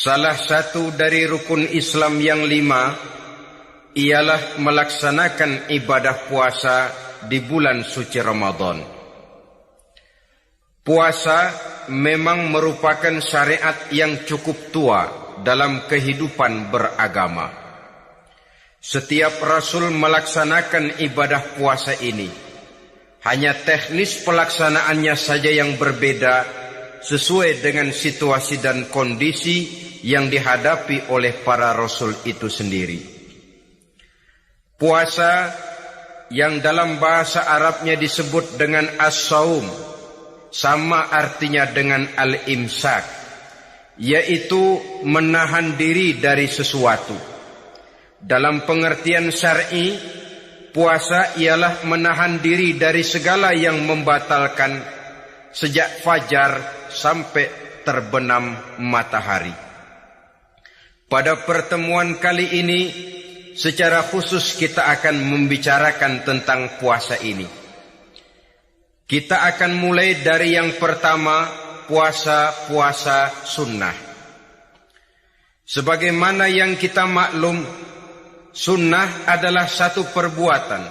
Salah satu dari rukun Islam yang 5 ialah melaksanakan ibadah puasa di bulan suci Ramadan. Puasa memang merupakan syariat yang cukup tua dalam kehidupan beragama. Setiap Rasul melaksanakan ibadah puasa ini. Hanya teknis pelaksanaannya saja yang berbeda sesuai dengan situasi dan kondisi yang dihadapi oleh para Rasul itu sendiri. Puasa yang dalam bahasa Arabnya disebut dengan as-saum, sama artinya dengan al-imsak, yaitu menahan diri dari sesuatu. Dalam pengertian syar'i, puasa ialah menahan diri dari segala yang membatalkan sejak fajar sampai terbenam matahari. Pada pertemuan kali ini, secara khusus kita akan membicarakan tentang puasa ini. Kita akan mulai dari yang pertama, puasa sunnah. Sebagaimana yang kita maklum, sunnah adalah satu perbuatan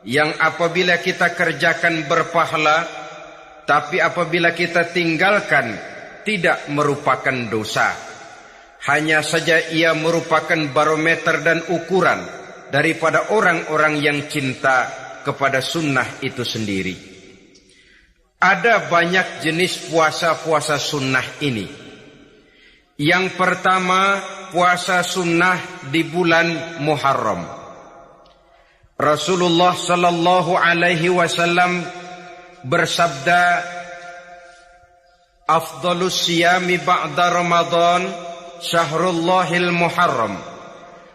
yang apabila kita kerjakan berpahala, tapi apabila kita tinggalkan tidak merupakan dosa. Hanya saja ia merupakan barometer dan ukuran daripada orang-orang yang cinta kepada sunnah itu sendiri. Ada banyak jenis puasa-puasa sunnah ini. Yang pertama, puasa sunnah di bulan Muharram. Rasulullah sallallahu alaihi wasallam bersabda, "Afdhalus siyami ba'da Ramadan syahrullahil Muharram,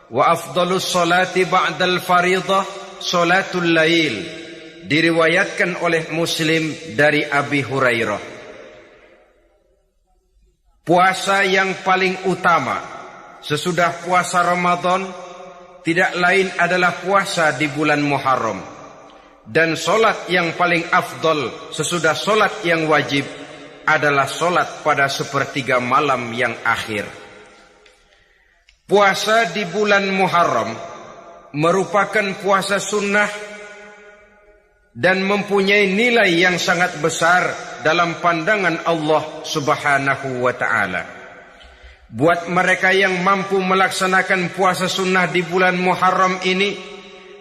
wa afdhalus salati ba'dal fariḍah salatul lail." Diriwayatkan oleh Muslim dari Abi Hurairah. Puasa yang paling utama sesudah puasa Ramadan tidak lain adalah puasa di bulan Muharram. Dan solat yang paling afdol sesudah solat yang wajib adalah solat pada sepertiga malam yang akhir. Puasa di bulan Muharram merupakan puasa sunnah dan mempunyai nilai yang sangat besar dalam pandangan Allah Subhanahu wa ta'ala. Buat mereka yang mampu melaksanakan puasa sunnah di bulan Muharram ini,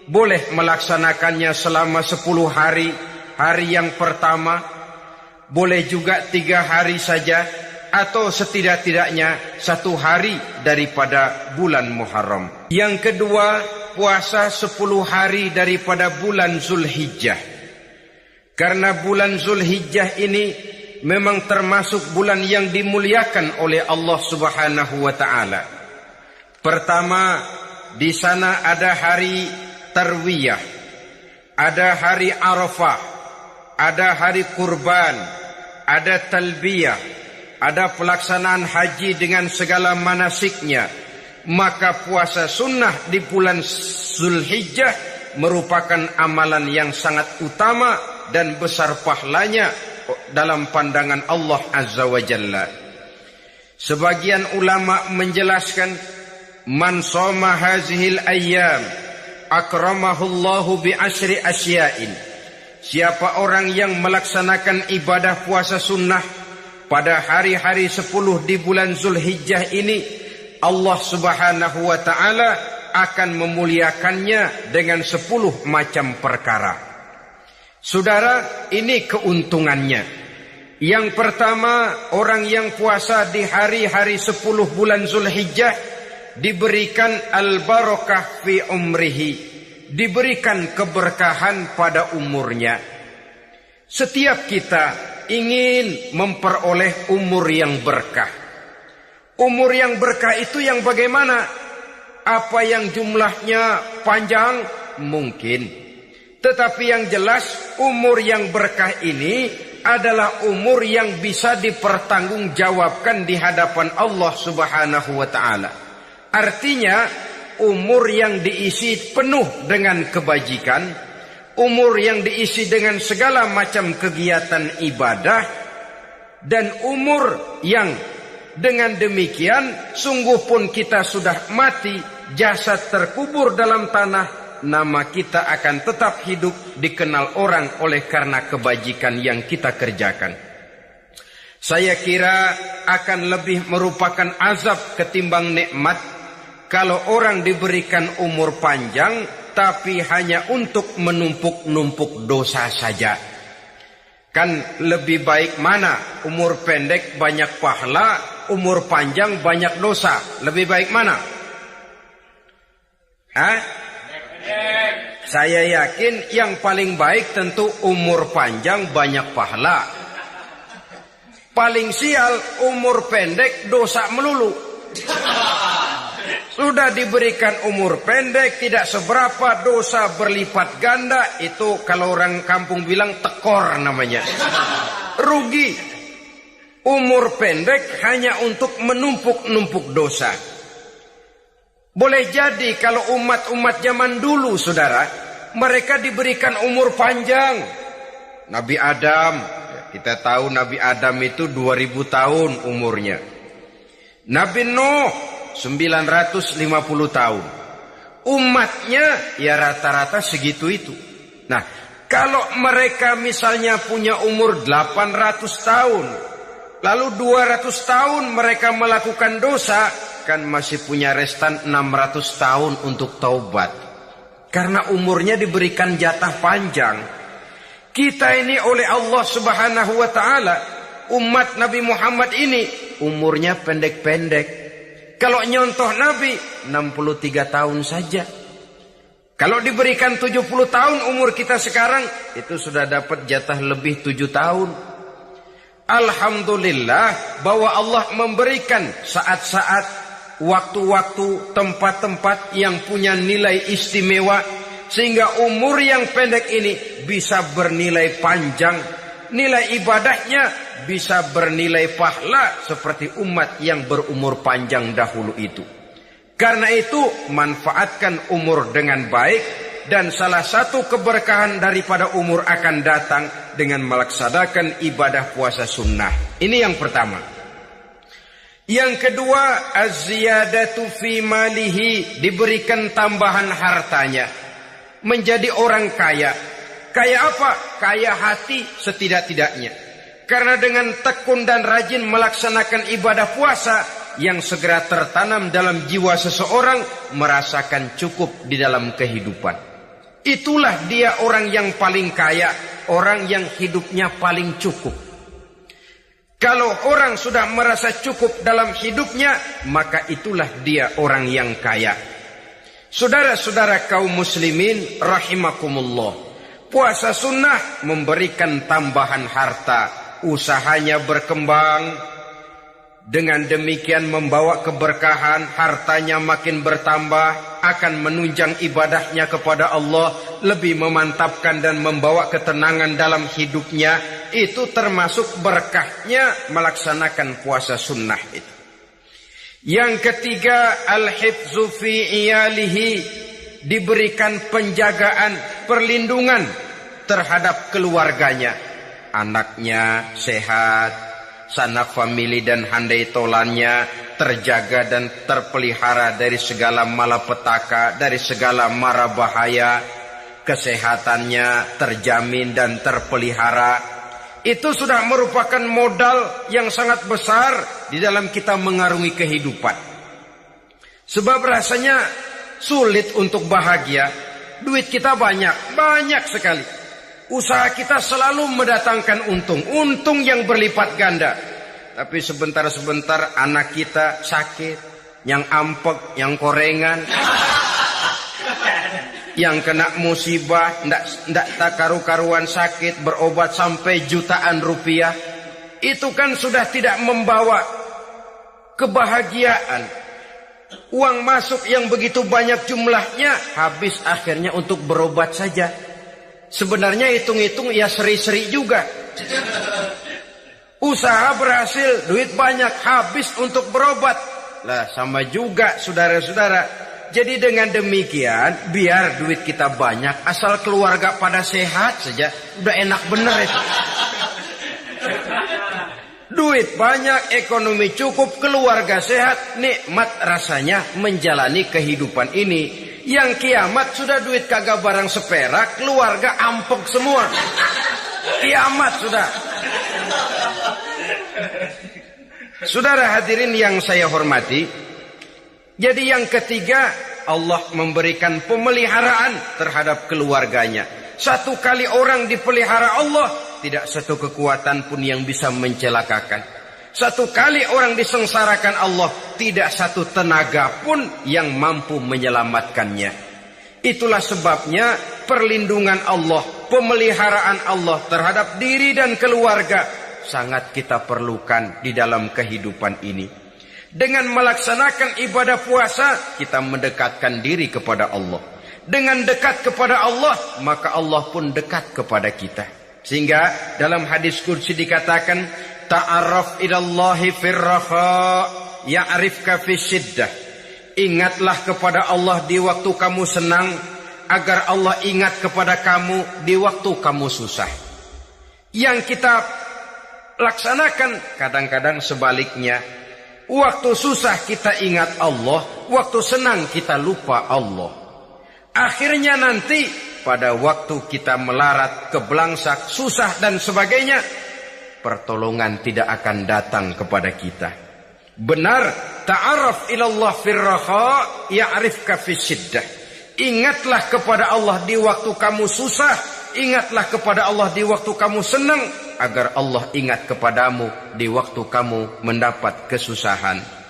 boleh melaksanakannya selama 10 hari. Hari yang pertama, boleh juga 3 hari saja, atau setidak-tidaknya 1 hari daripada bulan Muharram. Yang kedua, puasa 10 hari daripada bulan Zulhijjah. Karena bulan Zulhijjah ini memang termasuk bulan yang dimuliakan oleh Allah Subhanahu wa ta'ala. Pertama, di sana ada hari Tarwiyah, ada hari Arafah, ada hari Kurban, ada Talbiyah, ada pelaksanaan haji dengan segala manasiknya. Maka puasa sunnah di bulan Zulhijjah merupakan amalan yang sangat utama dan besar pahalanya dalam pandangan Allah Azza wa Jalla. Sebagian ulama menjelaskan, man shoma hazihil ayyam akramahullahu bi asyri asya'in. Siapa orang yang melaksanakan ibadah puasa sunnah pada hari-hari 10 di bulan Zulhijjah ini, Allah Subhanahu wa ta'ala akan memuliakannya dengan 10 macam perkara. Saudara, ini keuntungannya. Yang pertama, orang yang puasa di hari-hari 10 bulan Zulhijjah diberikan al-barakah fi umrihi, diberikan keberkahan pada umurnya. Setiap kita ingin memperoleh umur yang berkah. Umur yang berkah itu yang bagaimana? Apa yang jumlahnya panjang? Mungkin. Tetapi yang jelas, umur yang berkah ini adalah umur yang bisa dipertanggungjawabkan di hadapan Allah Subhanahu wa ta'ala. Artinya, umur yang diisi penuh dengan kebajikan, umur yang diisi dengan segala macam kegiatan ibadah, dan umur yang Dengan demikian, sungguh pun kita sudah mati, jasad terkubur dalam tanah, nama kita akan tetap hidup, dikenal orang oleh karena kebajikan yang kita kerjakan. Saya kira akan lebih merupakan azab ketimbang nikmat kalau orang diberikan umur panjang tapi hanya untuk menumpuk-numpuk dosa saja. Kan lebih baik mana? Umur pendek banyak pahala, umur panjang banyak dosa. Lebih baik mana? Hah? Saya yakin yang paling baik tentu umur panjang banyak pahala. Paling sial umur pendek dosa melulu. Sudah diberikan umur pendek, tidak seberapa, dosa berlipat ganda. Itu kalau orang kampung bilang tekor namanya. Rugi. Umur pendek hanya untuk menumpuk-numpuk dosa. Boleh jadi kalau umat-umat zaman dulu, saudara, mereka diberikan umur panjang. Nabi Adam, kita tahu Nabi Adam itu 2000 tahun umurnya. Nabi Nuh 950 tahun. Umatnya ya rata-rata segitu itu. Nah, kalau mereka misalnya punya umur 800 tahun, lalu 200 tahun mereka melakukan dosa, kan masih punya restan 600 tahun untuk taubat. Karena umurnya diberikan jatah panjang. Kita ini oleh Allah Subhanahu wa taala, umat Nabi Muhammad ini umurnya pendek-pendek. Kalau nyontoh Nabi 63 tahun saja. Kalau diberikan 70 tahun umur kita sekarang, itu sudah dapat jatah lebih 7 tahun. Alhamdulillah bahwa Allah memberikan saat-saat, waktu-waktu, tempat-tempat yang punya nilai istimewa, sehingga umur yang pendek ini bisa bernilai panjang. Nilai ibadahnya bisa bernilai pahala seperti umat yang berumur panjang dahulu itu. Karena itu, manfaatkan umur dengan baik, dan salah satu keberkahan daripada umur akan datang dengan melaksanakan ibadah puasa sunnah. Ini yang pertama. Yang kedua, az-ziyadatu fi malihi, diberikan tambahan hartanya, menjadi orang kaya. Kaya apa? Kaya hati setidak-tidaknya. Karena dengan tekun dan rajin melaksanakan ibadah puasa, yang segera tertanam dalam jiwa seseorang, merasakan cukup di dalam kehidupan. Itulah dia orang yang paling kaya, orang yang hidupnya paling cukup. Kalau orang sudah merasa cukup dalam hidupnya, maka itulah dia orang yang kaya. Saudara-saudara kaum muslimin rahimakumullah, puasa sunnah memberikan tambahan harta, usahanya berkembang. Dengan demikian membawa keberkahan, hartanya makin bertambah, akan menunjang ibadahnya kepada Allah, lebih memantapkan dan membawa ketenangan dalam hidupnya. Itu termasuk berkahnya melaksanakan puasa sunnah itu. Yang ketiga, al-hifzu fi iyalihi, diberikan penjagaan, perlindungan terhadap keluarganya. Anaknya sehat, sanak famili dan handai tolannya terjaga dan terpelihara dari segala malapetaka, dari segala mara bahaya. Kesehatannya terjamin dan terpelihara. Itu sudah merupakan modal yang sangat besar di dalam kita mengarungi kehidupan. Sebab rasanya sulit untuk bahagia. Duit kita banyak sekali. Usaha kita selalu mendatangkan untung yang berlipat ganda. Tapi sebentar-sebentar anak kita sakit, yang ampek, yang korengan, yang kena musibah, ndak tak karu-karuan sakit, berobat sampai jutaan rupiah. Itu kan sudah tidak membawa kebahagiaan. Uang masuk yang begitu banyak jumlahnya, habis akhirnya untuk berobat saja. Sebenarnya hitung-hitung ya seri-seri juga. Usaha berhasil, duit banyak, habis untuk berobat. Lah sama juga saudara-saudara. Jadi dengan demikian, biar duit kita banyak, asal keluarga pada sehat saja, udah enak bener itu. Duit banyak, ekonomi cukup, keluarga sehat, nikmat rasanya menjalani kehidupan ini. Yang kiamat sudah duit kagak barang seperak, keluarga ampek semua. Kiamat sudah. Saudara hadirin yang saya hormati, jadi yang ketiga, Allah memberikan pemeliharaan terhadap keluarganya. Satu kali orang dipelihara Allah, tidak satu kekuatan pun yang bisa mencelakakan. Satu kali orang disengsarakan Allah, tidak satu tenaga pun yang mampu menyelamatkannya. Itulah sebabnya perlindungan Allah, pemeliharaan Allah terhadap diri dan keluarga sangat kita perlukan di dalam kehidupan ini. Dengan melaksanakan ibadah puasa, kita mendekatkan diri kepada Allah. Dengan dekat kepada Allah, maka Allah pun dekat kepada kita. Sehingga dalam hadis qudsi dikatakan, ta'arraf ilallahi firraha ya'rifka fisyiddah. Ingatlah kepada Allah di waktu kamu senang, agar Allah ingat kepada kamu di waktu kamu susah. Yang kita laksanakan kadang-kadang sebaliknya. Waktu susah kita ingat Allah, waktu senang kita lupa Allah. Akhirnya nanti pada waktu kita melarat, kebelangsak, susah dan sebagainya, pertolongan tidak akan datang kepada kita. Benar, ta'arraf ilallah firraha ya'rifka fisyiddah. Ingatlah kepada Allah di waktu kamu susah, ingatlah kepada Allah di waktu kamu senang, agar Allah ingat kepadamu di waktu kamu mendapat kesusahan.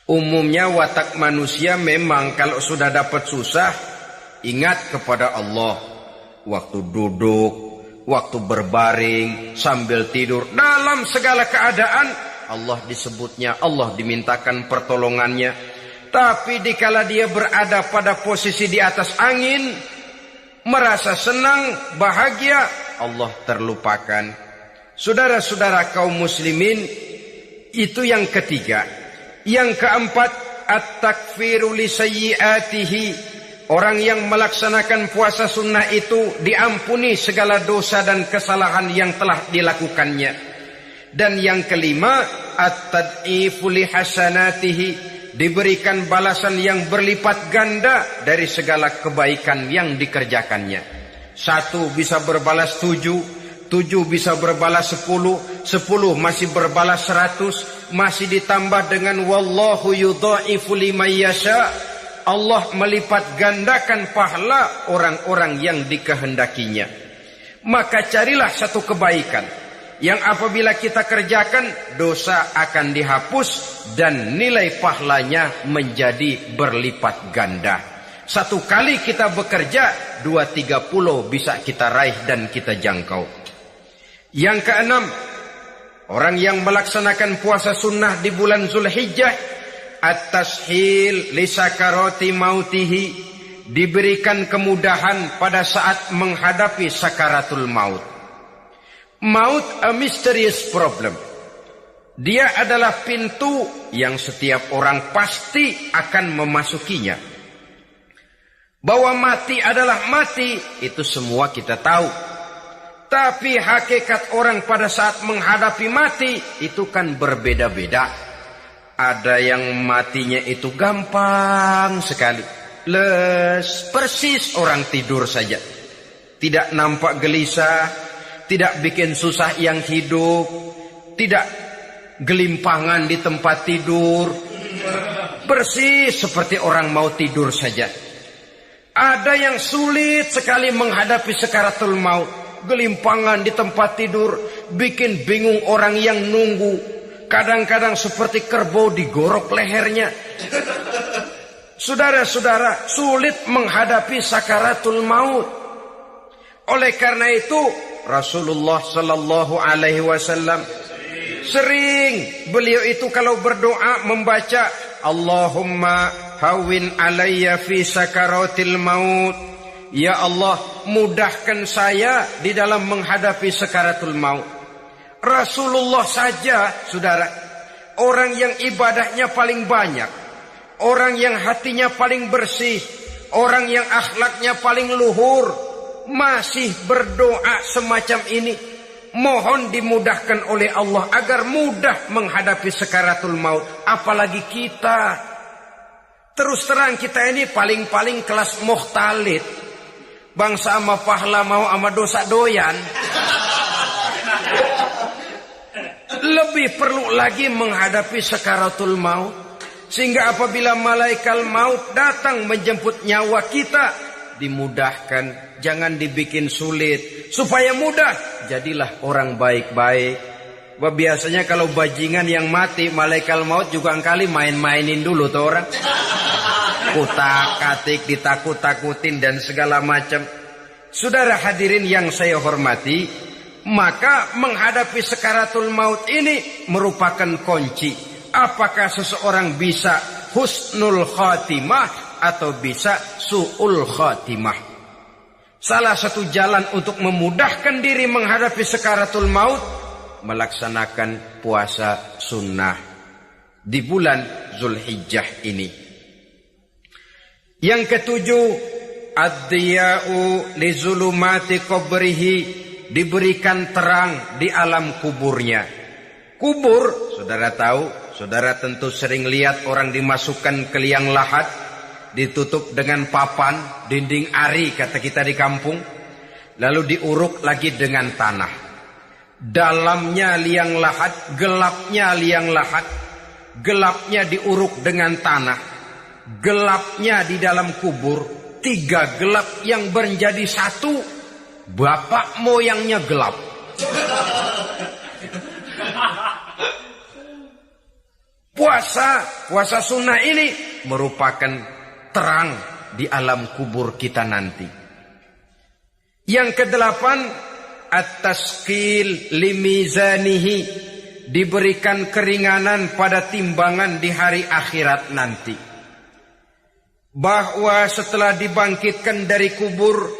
Umumnya watak manusia memang kalau sudah dapat susah, ingat kepada Allah. Waktu duduk, waktu berbaring, sambil tidur, dalam segala keadaan Allah disebutnya, Allah dimintakan pertolongannya. Tapi dikala dia berada pada posisi di atas angin, merasa senang, bahagia, Allah terlupakan. Saudara-saudara kaum muslimin, itu yang ketiga. Yang keempat, at-takfiru li sayyiatihi. Orang yang melaksanakan puasa sunnah itu diampuni segala dosa dan kesalahan yang telah dilakukannya. Dan yang kelima, at-tad'ifu li hasanatihi. Diberikan balasan yang berlipat ganda dari segala kebaikan yang dikerjakannya. 1 bisa berbalas 7, 7 bisa berbalas 10, 10 masih berbalas 100, masih ditambah dengan wallahu yudha'ifu liman yasha. Allah melipat gandakan pahala orang-orang yang dikehendakinya. Maka carilah satu kebaikan yang apabila kita kerjakan, dosa akan dihapus dan nilai pahalanya menjadi berlipat ganda. 1 kali kita bekerja, 2-3 pulau bisa kita raih dan kita jangkau. Yang keenam, orang yang melaksanakan puasa sunnah di bulan Zulhijjah, at-tashil li sakarati mautihi. Diberikan kemudahan pada saat menghadapi sakaratul maut. Maut a mysterious problem. Dia adalah pintu yang setiap orang pasti akan memasukinya. Bahwa mati adalah mati, itu semua kita tahu. Tapi hakikat orang pada saat menghadapi mati itu kan berbeda-beda. Ada yang matinya itu gampang sekali. Persis orang tidur saja. Tidak nampak gelisah, tidak bikin susah yang hidup, tidak gelimpangan di tempat tidur. Persis seperti orang mau tidur saja. Ada yang sulit sekali menghadapi sakaratul maut. Gelimpangan di tempat tidur, bikin bingung orang yang nunggu. Kadang-kadang seperti kerbau digorok lehernya. Saudara-saudara, sulit menghadapi sakaratul maut. Oleh karena itu, Rasulullah sallallahu alaihi wasallam sering beliau itu kalau berdoa membaca Allahumma hawwin alayya fi sakaratil maut. Ya Allah, mudahkan saya di dalam menghadapi sakaratul maut. Rasulullah saja, saudara, orang yang ibadahnya paling banyak, orang yang hatinya paling bersih, orang yang akhlaknya paling luhur, masih berdoa semacam ini. mohon dimudahkan oleh Allah agar mudah menghadapi sakaratul maut. Apalagi kita, terus terang kita ini paling-paling kelas mukhtalid, bangsa ama pahala mau ama dosa doyan. Lebih perlu lagi menghadapi sakaratul maut, sehingga apabila malaikat maut datang menjemput nyawa kita, dimudahkan, jangan dibikin sulit, supaya mudah. Jadilah orang baik-baik. Biasanya kalau bajingan yang mati, malaikat maut juga kali main-mainin dulu tuh orang, kutak-katik, ditakut-takutin dan segala macam. Saudara hadirin yang saya hormati, maka menghadapi sakaratul maut ini merupakan kunci. Apakah seseorang bisa husnul khatimah atau bisa su'ul khatimah? Salah satu jalan untuk memudahkan diri menghadapi sakaratul maut, melaksanakan puasa sunnah di bulan Zulhijjah ini. Yang ketujuh, ad-diya'u li zulumati qabrihi, diberikan terang di alam kuburnya. Kubur, saudara tahu, saudara tentu sering lihat orang dimasukkan ke liang lahat, ditutup dengan papan, dinding ari kata kita di kampung, lalu diuruk lagi dengan tanah. Dalamnya liang lahat, gelapnya liang lahat, gelapnya diuruk dengan tanah, gelapnya di dalam kubur, 3 gelap yang menjadi satu, bapak moyangnya gelap. Puasa sunnah ini merupakan terang di alam kubur kita nanti. Yang kedelapan, at-taskil limizanihi, diberikan keringanan pada timbangan di hari akhirat nanti. Bahwa setelah dibangkitkan dari kubur,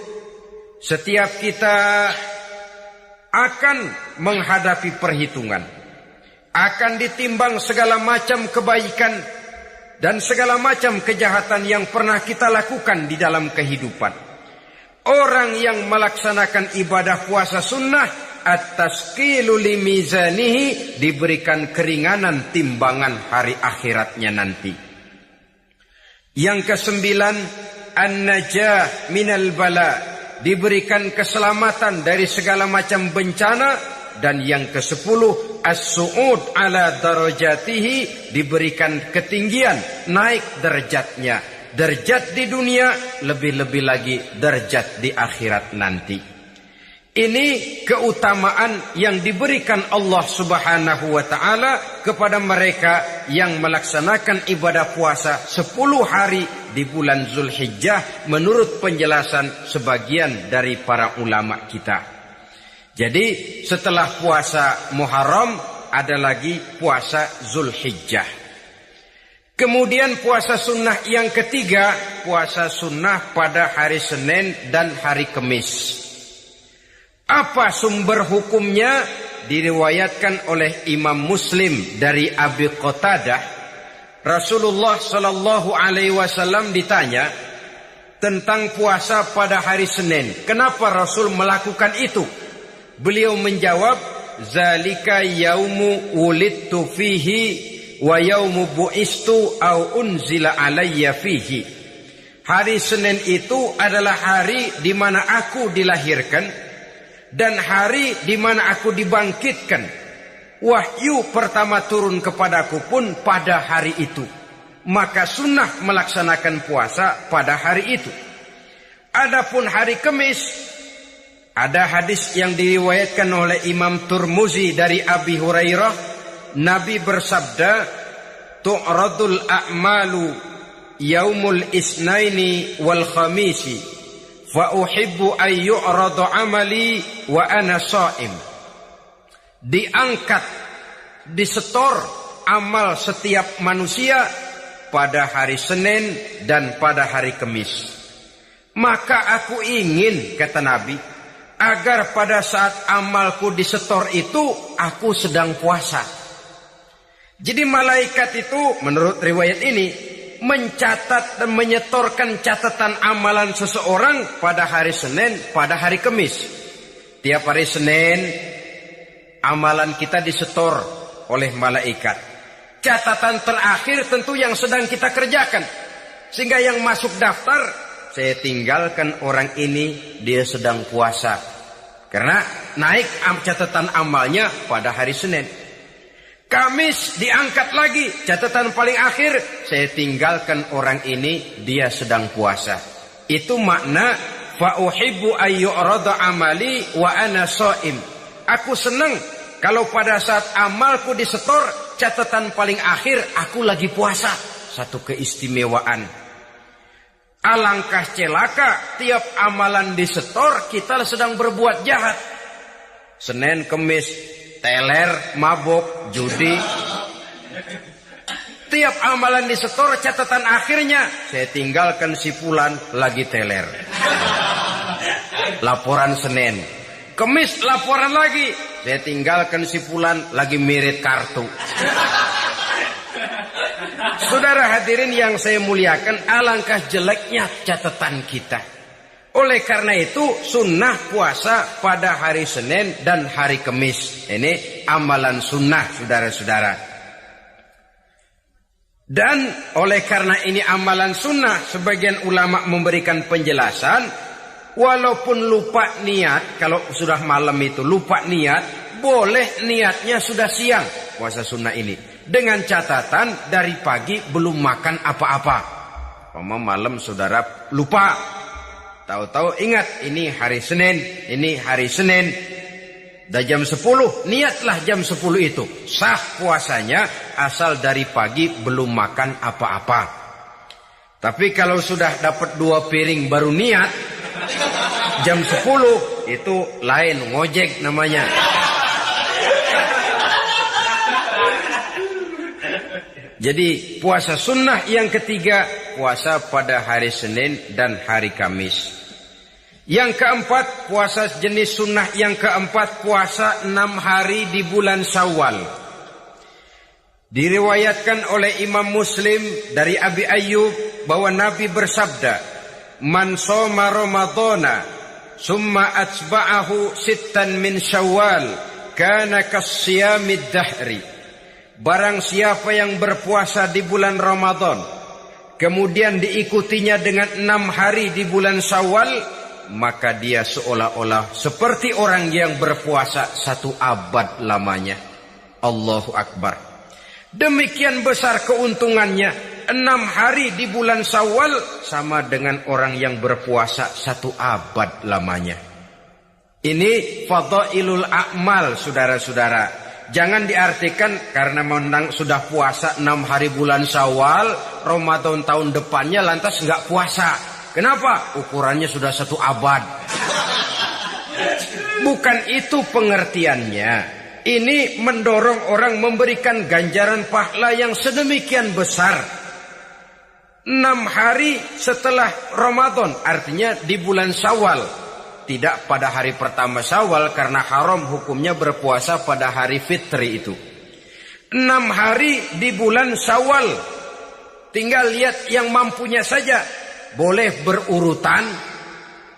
setiap kita akan menghadapi perhitungan, akan ditimbang segala macam kebaikan dan segala macam kejahatan yang pernah kita lakukan di dalam kehidupan. Orang yang melaksanakan ibadah puasa sunnah, at-taskilu limizanihi, diberikan keringanan timbangan hari akhiratnya nanti. Yang kesembilan, an-najah minal bala, diberikan keselamatan dari segala macam bencana. Dan yang ke-10, as-su'ud ala darajatihi, diberikan ketinggian, naik derajatnya. Derajat di dunia, lebih-lebih lagi derajat di akhirat nanti. Ini keutamaan yang diberikan Allah Subhanahu wa ta'ala kepada mereka yang melaksanakan ibadah puasa 10 hari di bulan Zulhijjah, menurut penjelasan sebagian dari para ulama kita. Jadi setelah puasa Muharram ada lagi puasa Zulhijjah. Kemudian puasa sunnah yang ketiga, puasa sunnah pada hari Senin dan hari Kamis. Apa sumber hukumnya? Diriwayatkan oleh Imam Muslim dari Abi Qatadah, Rasulullah sallallahu alaihi wasallam ditanya tentang puasa pada hari Senin. Kenapa Rasul melakukan itu? Beliau menjawab, zalika yaumu wulidtu fihi wa yaumu bu'istu au unzila alayya fihi. Hari Senin itu adalah hari di mana aku dilahirkan dan hari di mana aku dibangkitkan. Wahyu pertama turun kepadaku pun pada hari itu. Maka sunnah melaksanakan puasa pada hari itu. Adapun hari Kamis, ada hadis yang diriwayatkan oleh Imam Turmuzi dari Abi Hurairah, Nabi bersabda, tu'radul a'malu yaumul isnaini wal khamisi, fa uhibbu an yu'radu amali wa ana sha'im. Diangkat, disetor amal setiap manusia pada hari Senin dan pada hari Kamis. Maka aku ingin, kata Nabi, agar pada saat amalku disetor itu aku sedang puasa. Jadi malaikat itu menurut riwayat ini mencatat dan menyetorkan catatan amalan seseorang pada hari Senin, pada hari Kamis. Tiap hari Senin amalan kita disetor oleh malaikat. Catatan terakhir tentu yang sedang kita kerjakan. Sehingga yang masuk daftar, saya tinggalkan orang ini, dia sedang puasa. Karena naik catatan amalnya pada hari Senin. Kamis diangkat lagi, catatan paling akhir, saya tinggalkan orang ini, dia sedang puasa. Itu makna fa uhibbu ayyurada amali wa ana shaim. Aku senang kalau pada saat amalku disetor, catatan paling akhir aku lagi puasa. Satu keistimewaan. Alangkah celaka tiap amalan disetor kita sedang berbuat jahat. Senin, Kemis, teler, mabok, judi. Tiap amalan disetor catatan akhirnya saya tinggalkan si fulan lagi teler. Laporan Senin. Kemis laporan lagi. Saya tinggalkan si fulan lagi mirit kartu. Saudara hadirin yang saya muliakan, alangkah jeleknya catatan kita. Oleh karena itu sunnah puasa pada hari Senin dan hari Kemis. Ini amalan sunnah saudara-saudara. Dan oleh karena ini amalan sunnah, sebagian ulama memberikan penjelasan, walaupun lupa niat, kalau sudah malam itu lupa niat, boleh niatnya sudah siang puasa sunnah ini. Dengan catatan dari pagi belum makan apa-apa. Malam saudara lupa. Tahu-tahu ingat ini hari Senin, ini hari Senin. Dah jam 10, niatlah jam 10 itu. Sah puasanya asal dari pagi belum makan apa-apa. Tapi kalau sudah dapat 2 piring baru niat, jam 10 itu lain, ngojek namanya. Jadi puasa sunnah yang ketiga, puasa pada hari Senin dan hari Kamis. Yang keempat, puasa jenis sunnah yang keempat, puasa 6 hari di bulan Syawal. Diriwayatkan oleh Imam Muslim dari Abi Ayyub bahwa Nabi bersabda, "Man shoma Ramadhana, summa atba'ahu sittan min Syawal, kana kasyamid dahri." Barang siapa yang berpuasa di bulan Ramadan, kemudian diikutinya dengan 6 hari di bulan Syawal, maka dia seolah-olah seperti orang yang berpuasa 1 abad lamanya. Allahu Akbar. Demikian besar keuntungannya. 6 hari di bulan Syawal sama dengan orang yang berpuasa 1 abad lamanya. Ini fadailul a'mal saudara-saudara. Jangan diartikan karena menang sudah puasa 6 hari bulan Syawal, Ramadan tahun depannya lantas enggak puasa. Kenapa? Ukurannya sudah 1 abad. Bukan itu pengertiannya. Ini mendorong orang memberikan ganjaran pahala yang sedemikian besar. 6 hari setelah Ramadan, artinya di bulan Syawal. Tidak pada hari pertama Syawal karena haram hukumnya berpuasa pada hari fitri itu. 6 hari di bulan Syawal. Tinggal lihat yang mampunya saja. Boleh berurutan,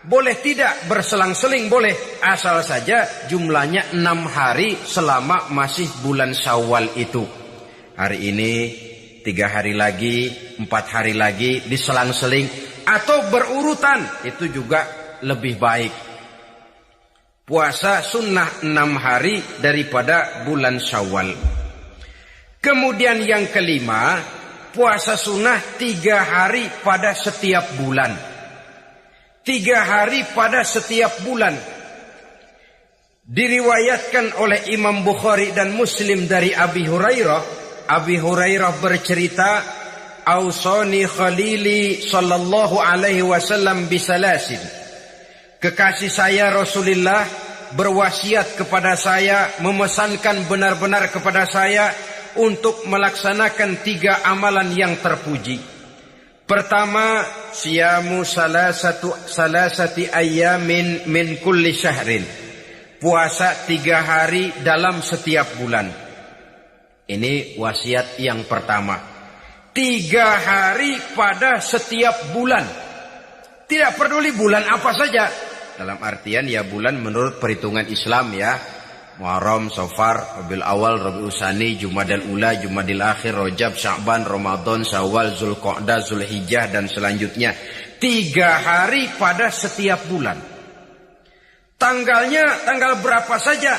boleh tidak berselang-seling, boleh. Asal saja jumlahnya 6 hari selama masih bulan Syawal itu. Hari ini 3 hari lagi, 4 hari lagi diselang-seling. Atau berurutan, itu juga lebih baik. Puasa sunnah 6 hari daripada bulan Syawal. Kemudian yang kelima, puasa sunnah 3 hari pada setiap bulan. 3 hari pada setiap bulan. Diriwayatkan oleh Imam Bukhari dan Muslim dari Abi Hurairah. Abi Hurairah bercerita, "Ausani khalili sallallahu alaihi wasallam bisalasin." Kekasih saya Rasulullah berwasiat kepada saya, memesankan benar-benar kepada saya untuk melaksanakan 3 amalan yang terpuji. Pertama, siyamu salasati ayyamin min kulli syahrin. Puasa 3 hari dalam setiap bulan. Ini wasiat yang pertama. 3 hari pada setiap bulan. Tidak peduli bulan apa saja. Dalam artian ya bulan menurut perhitungan Islam ya. Muharram, Safar, Rabiul Awal, Rabiul Tsani, Jumadal Ula, Jumadil Akhir, Rajab, Sya'ban, Ramadan, Syawal, Zulqa'dah, Zulhijjah dan selanjutnya. 3 hari pada setiap bulan. Tanggalnya tanggal berapa saja,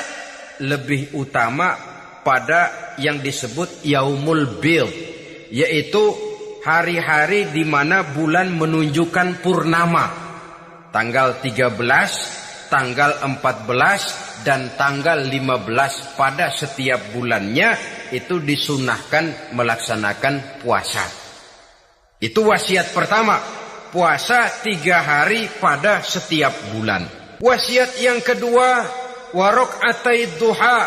lebih utama pada yang disebut Yaumul Bid, yaitu hari-hari di mana bulan menunjukkan purnama. Tanggal 13, tanggal 14 dan tanggal 15 pada setiap bulannya itu disunahkan melaksanakan puasa. Itu wasiat pertama, puasa 3 hari pada setiap bulan. Wasiat yang kedua, warok'atai duha,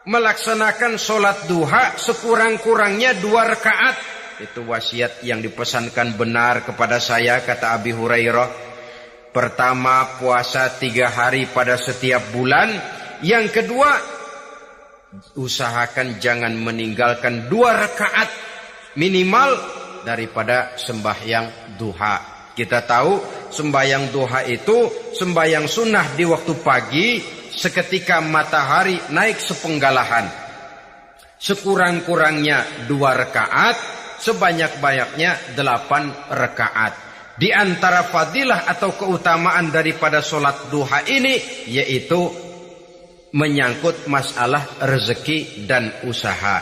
melaksanakan sholat duha sekurang-kurangnya 2 rakaat. Itu wasiat yang dipesankan benar kepada saya, kata Abi Hurairah. Pertama, puasa 3 hari pada setiap bulan. Yang kedua, usahakan jangan meninggalkan 2 rakaat minimal daripada sembahyang duha. Kita tahu sembahyang duha itu sembahyang sunnah di waktu pagi seketika matahari naik sepenggalahan. Sekurang-kurangnya 2 rakaat, sebanyak-banyaknya 8 rakaat. Di antara fadilah atau keutamaan daripada sholat duha ini yaitu menyangkut masalah rezeki dan usaha.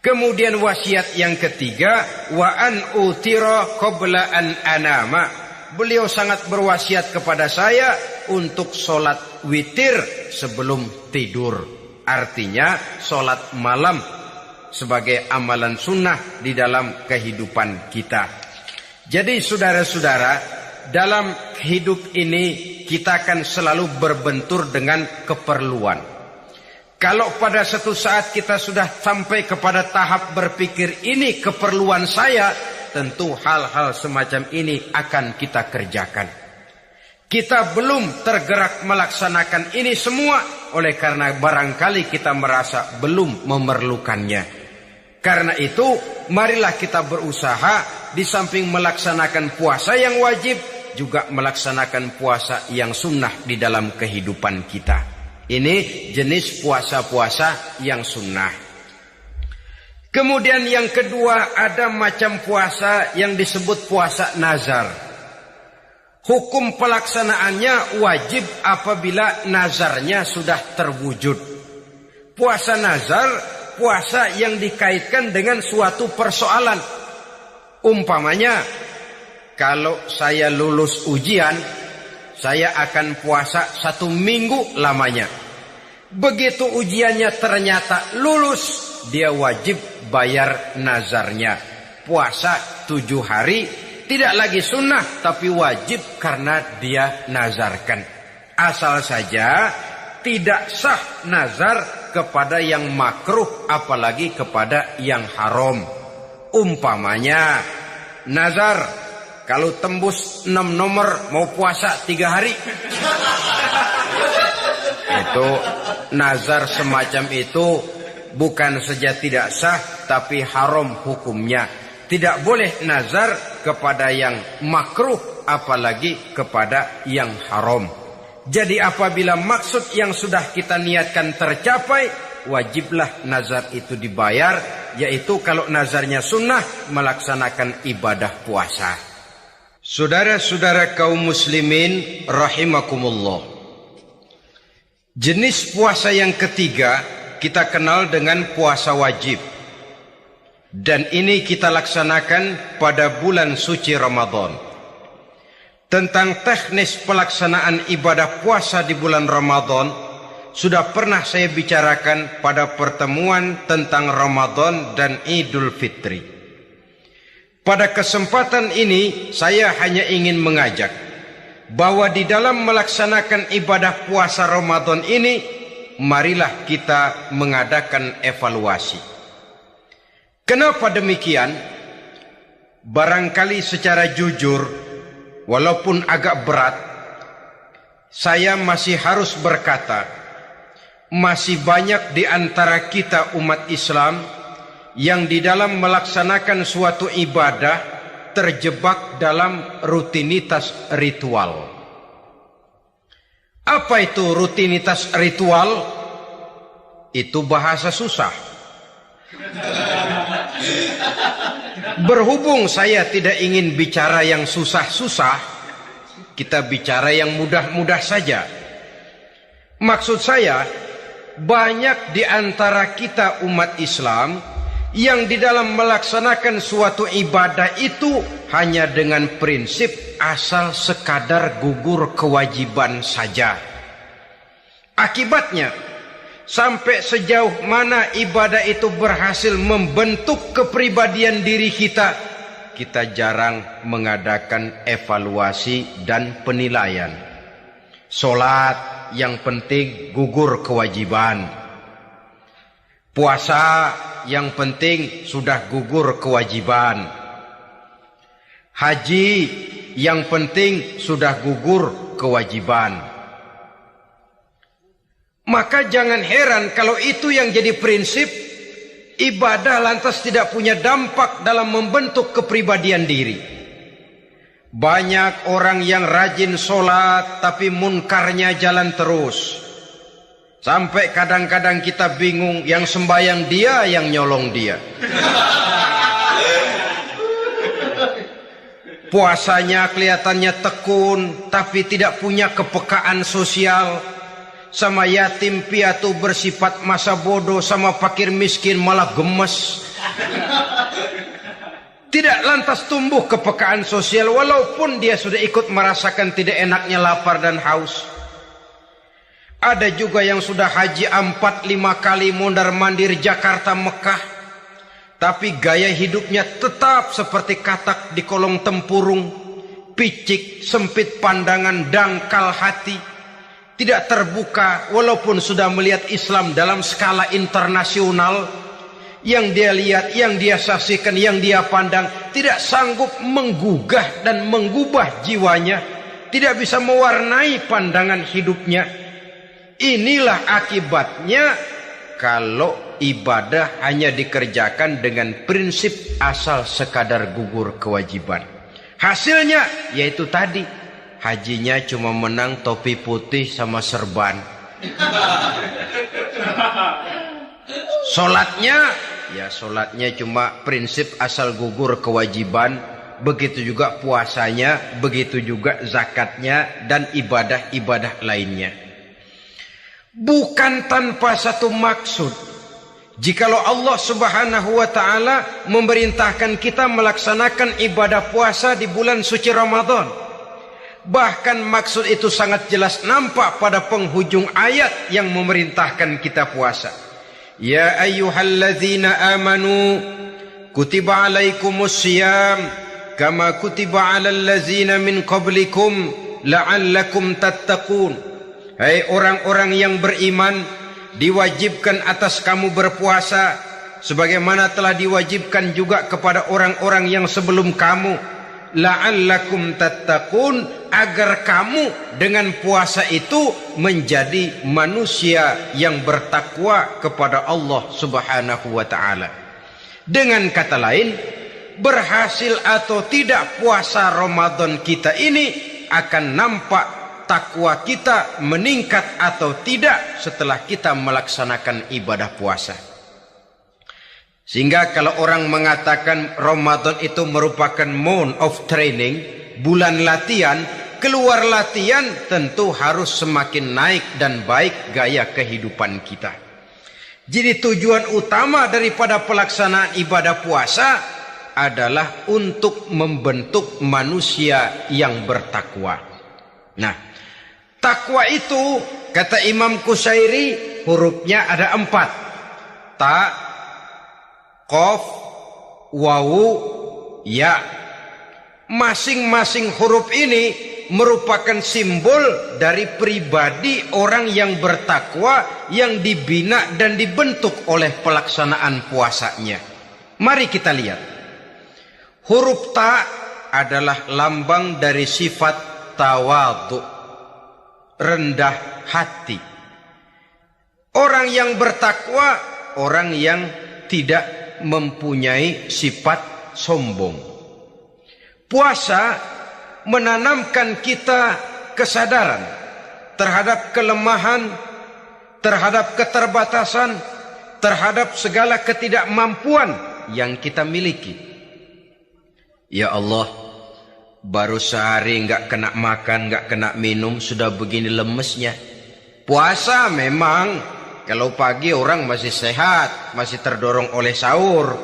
Kemudian wasiat yang ketiga, wa an utira qabla an anama. Beliau sangat berwasiat kepada saya untuk sholat witir sebelum tidur. Artinya sholat malam sebagai amalan sunnah di dalam kehidupan kita. Jadi saudara-saudara, dalam hidup ini kita akan selalu berbentur dengan keperluan. Kalau pada satu saat kita sudah sampai kepada tahap berpikir ini keperluan saya, tentu hal-hal semacam ini akan kita kerjakan. Kita belum tergerak melaksanakan ini semua oleh karena barangkali kita merasa belum memerlukannya. Karena itu, marilah kita berusaha di samping melaksanakan puasa yang wajib, juga melaksanakan puasa yang sunnah di dalam kehidupan kita. Ini jenis puasa-puasa yang sunnah. Kemudian yang kedua, ada macam puasa yang disebut puasa nazar. Hukum pelaksanaannya wajib apabila nazarnya sudah terwujud. Puasa nazar, puasa yang dikaitkan dengan suatu persoalan. Umpamanya, kalau saya lulus ujian, saya akan puasa 1 minggu lamanya. Begitu ujiannya ternyata lulus, dia wajib bayar nazarnya. Puasa 7 hari, tidak lagi sunnah, tapi wajib karena dia nazarkan. Asal saja tidak sah nazar kepada yang makruh, apalagi kepada yang haram. Umpamanya, nazar kalau tembus 6 nomor mau puasa 3 hari. Itu nazar semacam itu bukan saja tidak sah, tapi haram hukumnya. Tidak boleh nazar kepada yang makruh, apalagi kepada yang haram. Jadi apabila maksud yang sudah kita niatkan tercapai, wajiblah nazar itu dibayar, yaitu kalau nazarnya sunnah, melaksanakan ibadah puasa. Saudara-saudara kaum muslimin rahimakumullah. Jenis puasa yang ketiga kita kenal dengan puasa wajib. Dan ini kita laksanakan pada bulan suci Ramadan. Tentang teknis pelaksanaan ibadah puasa di bulan Ramadan sudah pernah saya bicarakan pada pertemuan tentang Ramadan dan Idul Fitri. Pada kesempatan ini saya hanya ingin mengajak bahwa di dalam melaksanakan ibadah puasa Ramadan ini, marilah kita mengadakan evaluasi. Kenapa demikian? Barangkali secara jujur, walaupun agak berat, saya masih harus berkata, masih banyak di antara kita umat Islam yang di dalam melaksanakan suatu ibadah terjebak dalam rutinitas ritual. Apa itu rutinitas ritual? Itu bahasa susah. Berhubung saya tidak ingin bicara yang susah-susah, kita bicara yang mudah-mudah saja. Maksud saya, banyak di antara kita umat Islam yang di dalam melaksanakan suatu ibadah itu hanya dengan prinsip asal sekadar gugur kewajiban saja. Akibatnya, sampai sejauh mana ibadah itu berhasil membentuk kepribadian diri kita, kita jarang mengadakan evaluasi dan penilaian. Solat yang penting gugur kewajiban. Puasa yang penting sudah gugur kewajiban. Haji yang penting sudah gugur kewajiban. Maka jangan heran kalau itu yang jadi prinsip, ibadah lantas tidak punya dampak dalam membentuk kepribadian diri. Banyak orang yang rajin sholat tapi munkarnya jalan terus. Sampai kadang-kadang kita bingung, yang sembahyang dia, yang nyolong dia. Puasanya kelihatannya tekun tapi tidak punya kepekaan sosial. Sama yatim piatu bersifat masa bodoh, sama fakir miskin malah gemes. Tidak lantas tumbuh kepekaan sosial walaupun dia sudah ikut merasakan tidak enaknya lapar dan haus. Ada juga yang sudah haji 4-5 kali mondar-mandir Jakarta Mekah, tapi gaya hidupnya tetap seperti katak di kolong tempurung, picik, sempit pandangan, dangkal hati, tidak terbuka walaupun sudah melihat Islam dalam skala internasional. Yang dia lihat, yang dia saksikan, yang dia pandang tidak sanggup menggugah dan mengubah jiwanya, tidak bisa mewarnai pandangan hidupnya. Inilah akibatnya kalau ibadah hanya dikerjakan dengan prinsip asal sekadar gugur kewajiban. Hasilnya yaitu tadi, hajinya cuma menang topi putih sama serban. Solatnya cuma prinsip asal gugur kewajiban. Begitu juga puasanya, begitu juga zakatnya dan ibadah-ibadah lainnya. Bukan tanpa satu maksud. Jikalau Allah Subhanahu wa ta'ala memerintahkan kita melaksanakan ibadah puasa di bulan suci Ramadan, bahkan maksud itu sangat jelas nampak pada penghujung ayat yang memerintahkan kita puasa. Ya ayyuhalladzina amanu kutiba alaikumus siyam kama kutiba alal ladzina min qablikum la'allakum tattaqun. Hai orang-orang yang beriman, diwajibkan atas kamu berpuasa sebagaimana telah diwajibkan juga kepada orang-orang yang sebelum kamu, la'allakum tattaqun, agar kamu dengan puasa itu menjadi manusia yang bertakwa kepada Allah Subhanahu wa ta'ala. Dengan kata lain, berhasil atau tidak puasa Ramadan kita ini akan nampak takwa kita meningkat atau tidak setelah kita melaksanakan ibadah puasa. Sehingga kalau orang mengatakan Ramadan itu merupakan month of training, bulan latihan, keluar latihan tentu harus semakin naik dan baik gaya kehidupan kita. Jadi tujuan utama daripada pelaksanaan ibadah puasa adalah untuk membentuk manusia yang bertakwa. Nah, takwa itu kata Imam Qusairi hurufnya ada 4. Ta, qaf, wawu, ya. Masing-masing huruf ini merupakan simbol dari pribadi orang yang bertakwa yang dibina dan dibentuk oleh pelaksanaan puasanya. Mari kita lihat. Huruf ta adalah lambang dari sifat tawadhu, rendah hati. Orang yang bertakwa, orang yang tidak mempunyai sifat sombong. Puasa menanamkan kita kesadaran terhadap kelemahan, terhadap keterbatasan, terhadap segala ketidakmampuan yang kita miliki. Ya Allah, baru sehari nggak kena makan, nggak kena minum, sudah begini lemesnya. Puasa memang, kalau pagi orang masih sehat, masih terdorong oleh sahur.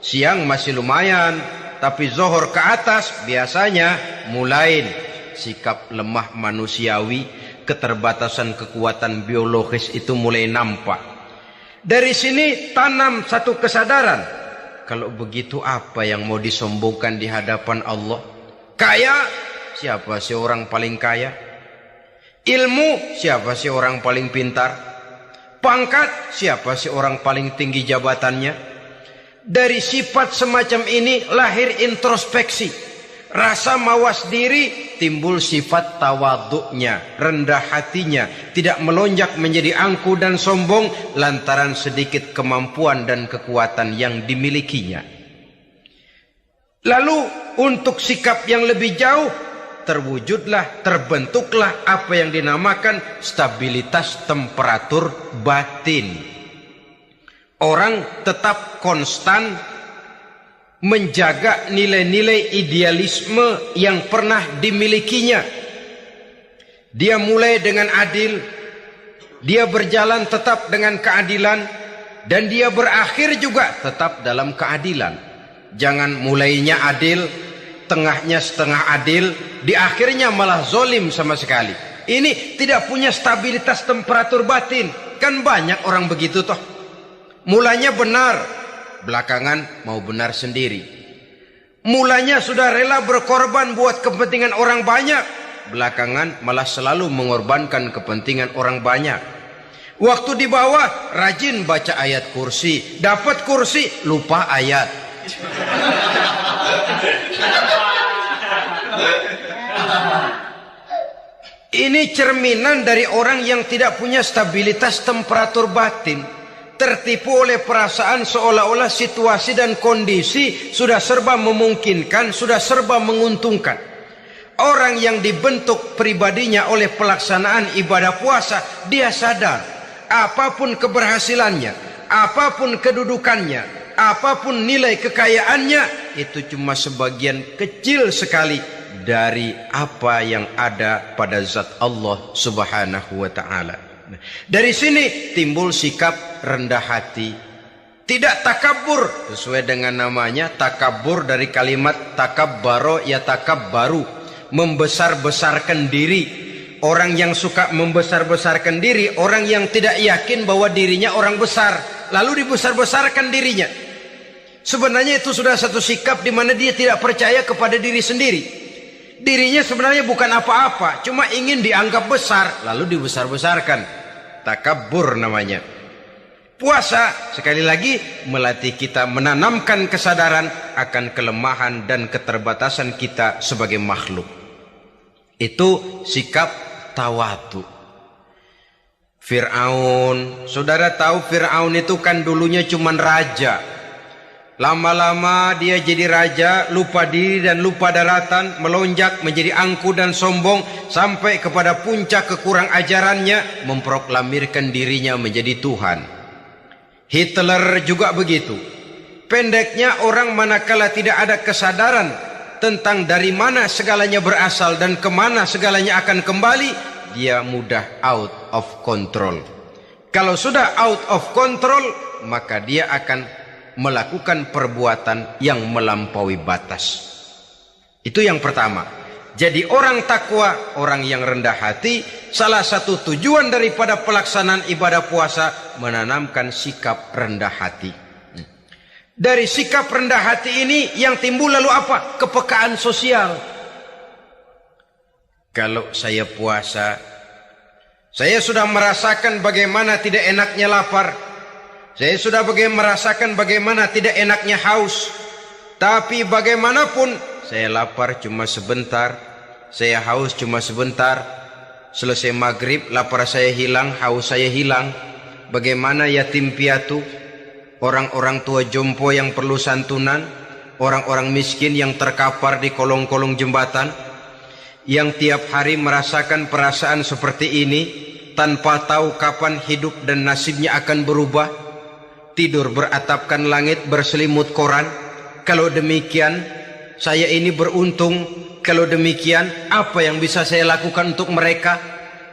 Siang masih lumayan, tapi zuhur ke atas biasanya mulai sikap lemah manusiawi, keterbatasan kekuatan biologis itu mulai nampak. Dari sini tanam satu kesadaran. Kalau begitu apa yang mau disombongkan di hadapan Allah? Kaya, siapa sih orang paling kaya? Ilmu, siapa sih orang paling pintar? Pangkat, siapa sih orang paling tinggi jabatannya? Dari sifat semacam ini lahir introspeksi, rasa mawas diri, timbul sifat tawaduknya, rendah hatinya, tidak melonjak menjadi angku dan sombong lantaran sedikit kemampuan dan kekuatan yang dimilikinya. Lalu untuk sikap yang lebih jauh, terwujudlah, terbentuklah apa yang dinamakan stabilitas temperatur batin. Orang tetap konstan menjaga nilai-nilai idealisme yang pernah dimilikinya. Dia mulai dengan adil, dia berjalan tetap dengan keadilan, dan dia berakhir juga tetap dalam keadilan. Jangan mulainya adil, tengahnya setengah adil, di akhirnya malah zolim sama sekali. Ini tidak punya stabilitas temperatur batin. Kan banyak orang begitu toh. Mulanya benar, belakangan mau benar sendiri. Mulanya sudah rela berkorban buat kepentingan orang banyak, belakangan malah selalu mengorbankan kepentingan orang banyak. Waktu di bawah rajin baca ayat kursi, dapat kursi lupa ayat. Ini cerminan dari orang yang tidak punya stabilitas temperatur batin, tertipu oleh perasaan seolah-olah situasi dan kondisi sudah serba memungkinkan, sudah serba menguntungkan. Orang yang dibentuk pribadinya oleh pelaksanaan ibadah puasa, dia sadar apapun keberhasilannya, apapun kedudukannya, apapun nilai kekayaannya, itu cuma sebagian kecil sekali dari apa yang ada pada zat Allah Subhanahu wa ta'ala. Dari sini timbul sikap rendah hati, tidak takabur, sesuai dengan namanya takabur dari kalimat takabbaro ya takabbaru, membesar-besarkan diri. Orang yang suka membesar-besarkan diri, orang yang tidak yakin bahwa dirinya orang besar, lalu dibesar-besarkan dirinya. Sebenarnya itu sudah satu sikap di mana dia tidak percaya kepada diri sendiri. Dirinya sebenarnya bukan apa-apa, cuma ingin dianggap besar, lalu dibesar-besarkan. Takabbur namanya. Puasa sekali lagi melatih kita menanamkan kesadaran akan kelemahan dan keterbatasan kita sebagai makhluk. Itu sikap tawadu. Fir'aun, saudara tahu Fir'aun itu kan dulunya cuman raja. Lama-lama dia jadi raja, lupa diri dan lupa daratan, melonjak menjadi angku dan sombong, sampai kepada puncak kekurang ajarannya, memproklamirkan dirinya menjadi Tuhan. Hitler juga begitu. Pendeknya orang manakala tidak ada kesadaran tentang dari mana segalanya berasal dan kemana segalanya akan kembali, dia mudah out of control. Kalau sudah out of control, maka dia akan melakukan perbuatan yang melampaui batas. Itu yang pertama. Jadi orang takwa, orang yang rendah hati, salah satu tujuan daripada pelaksanaan ibadah puasa menanamkan sikap rendah hati. Dari sikap rendah hati ini yang timbul lalu apa? Kepekaan sosial. Kalau saya puasa, saya sudah merasakan bagaimana tidak enaknya lapar. Saya sudah merasakan bagaimana tidak enaknya haus. Tapi bagaimanapun, saya lapar cuma sebentar, saya haus cuma sebentar. Selesai maghrib, lapar saya hilang, haus saya hilang. Bagaimana yatim piatu, orang-orang tua jompo yang perlu santunan, orang-orang miskin yang terkapar di kolong-kolong jembatan. yang tiap hari merasakan perasaan seperti ini tanpa tahu kapan hidup dan nasibnya akan berubah, tidur beratapkan langit berselimut koran. Kalau demikian saya ini beruntung. Kalau demikian apa yang bisa saya lakukan untuk mereka?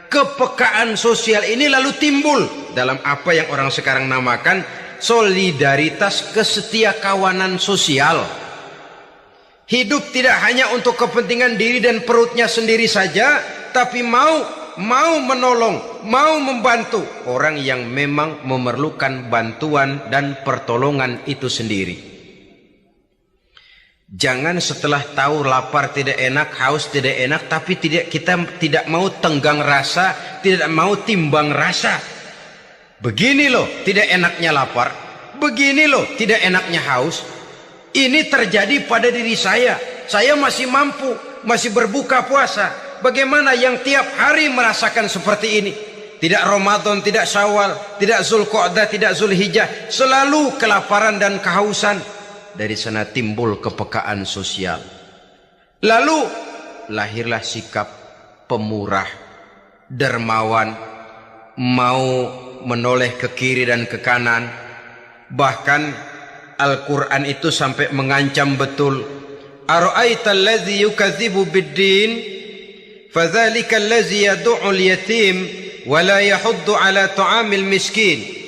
Kepekaan sosial ini lalu timbul dalam apa yang orang sekarang namakan solidaritas kesetiakawanan sosial. Hidup tidak hanya untuk kepentingan diri dan perutnya sendiri saja, tapi mau menolong, mau membantu orang yang memang memerlukan bantuan dan pertolongan itu sendiri. Jangan setelah tahu lapar tidak enak, haus tidak enak, tapi kita tidak mau tenggang rasa, tidak mau timbang rasa. Begini loh tidak enaknya lapar, begini loh tidak enaknya haus. Ini terjadi pada diri saya. Saya masih mampu, masih berbuka puasa. Bagaimana yang tiap hari merasakan seperti ini? Tidak Ramadan, tidak Syawal, tidak Zulqa'dah, tidak Zulhijjah, selalu kelaparan dan kehausan. Dari sana timbul kepekaan sosial. Lalu lahirlah sikap pemurah, dermawan, mau menoleh ke kiri dan ke kanan. Bahkan Al-Quran itu sampai mengancam betul. Ara'aita allazi yukadzibu bid-din fadzalika allazi yad'ul yatim wa la yahuddu ala ta'amil miskin.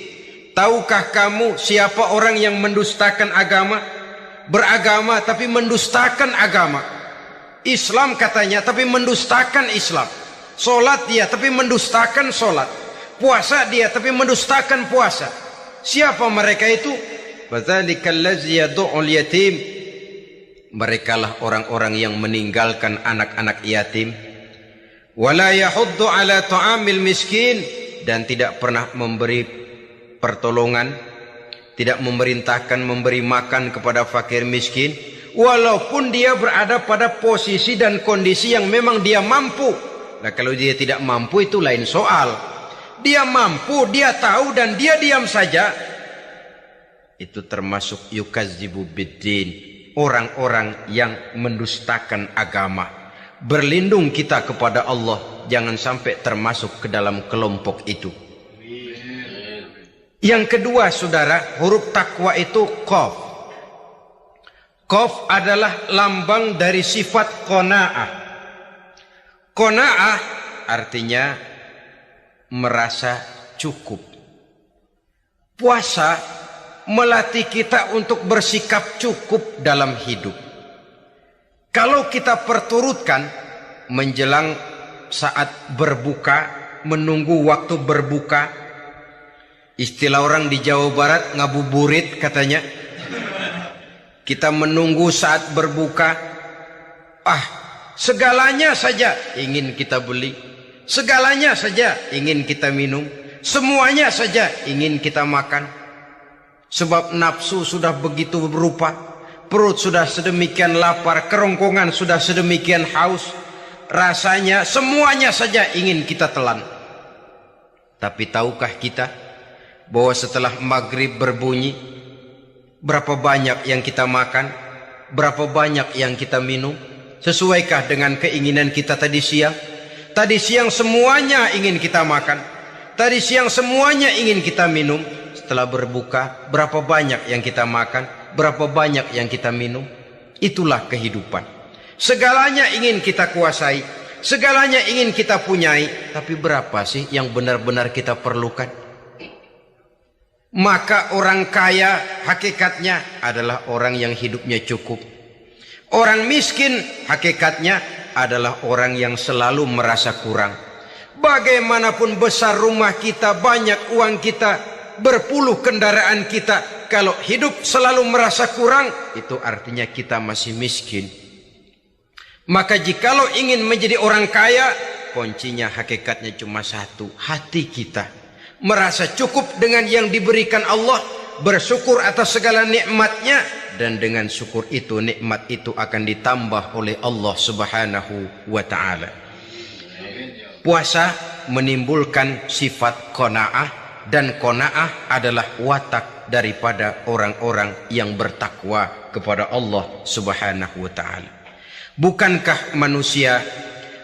Tahukah kamu siapa orang yang mendustakan agama? Beragama tapi mendustakan agama. Islam katanya tapi mendustakan Islam. Solat dia tapi mendustakan solat. Puasa dia tapi mendustakan puasa. Siapa mereka itu? Fadzalikal ladzi yad'ul yatim. Merekalah orang-orang yang meninggalkan anak-anak yatim. Wala yahuddu ala ta'amil miskin, dan tidak pernah memberi pertolongan, tidak memerintahkan memberi makan kepada fakir miskin, walaupun dia berada pada posisi dan kondisi yang memang dia mampu. Nah, kalau dia tidak mampu itu lain soal. Dia mampu, dia tahu, dan dia diam saja, itu termasuk yukadzibu biddin, orang-orang yang mendustakan agama. Berlindung kita kepada Allah, jangan sampai termasuk ke dalam kelompok itu. Yang kedua saudara, huruf takwa itu qaf. Qaf adalah lambang dari sifat qanaah. Qanaah artinya merasa cukup. Puasa melatih kita untuk bersikap cukup dalam hidup. Kalau kita perturutkan menjelang saat berbuka, menunggu waktu berbuka, istilah orang di Jawa Barat ngabuburit katanya. Kita menunggu saat berbuka, segalanya saja ingin kita beli, segalanya saja ingin kita minum, semuanya saja ingin kita makan. Sebab nafsu sudah begitu berupa, perut sudah sedemikian lapar, kerongkongan sudah sedemikian haus, rasanya semuanya saja ingin kita telan. Tapi tahukah kita bahwa setelah maghrib berbunyi, berapa banyak yang kita makan, berapa banyak yang kita minum? Sesuaikah dengan keinginan kita tadi siang? Tadi siang semuanya ingin kita makan, tadi siang semuanya ingin kita minum. Setelah berbuka, berapa banyak yang kita makan, berapa banyak yang kita minum? Itulah kehidupan. Segalanya ingin kita kuasai, segalanya ingin kita punyai, tapi berapa sih yang benar-benar kita perlukan? Maka orang kaya hakikatnya adalah orang yang hidupnya cukup. Orang miskin hakikatnya adalah orang yang selalu merasa kurang. Bagaimanapun besar rumah kita, banyak uang kita, berpuluh kendaraan kita, kalau hidup selalu merasa kurang, itu artinya kita masih miskin. Maka jikalau ingin menjadi orang kaya, kuncinya hakikatnya cuma satu, hati kita merasa cukup dengan yang diberikan Allah, bersyukur atas segala nikmatnya, dan dengan syukur itu, nikmat itu akan ditambah oleh Allah Subhanahu wa ta'ala. Puasa menimbulkan sifat qanaah, dan qanaah adalah watak daripada orang-orang yang bertakwa kepada Allah Subhanahu wa ta'ala. Bukankah manusia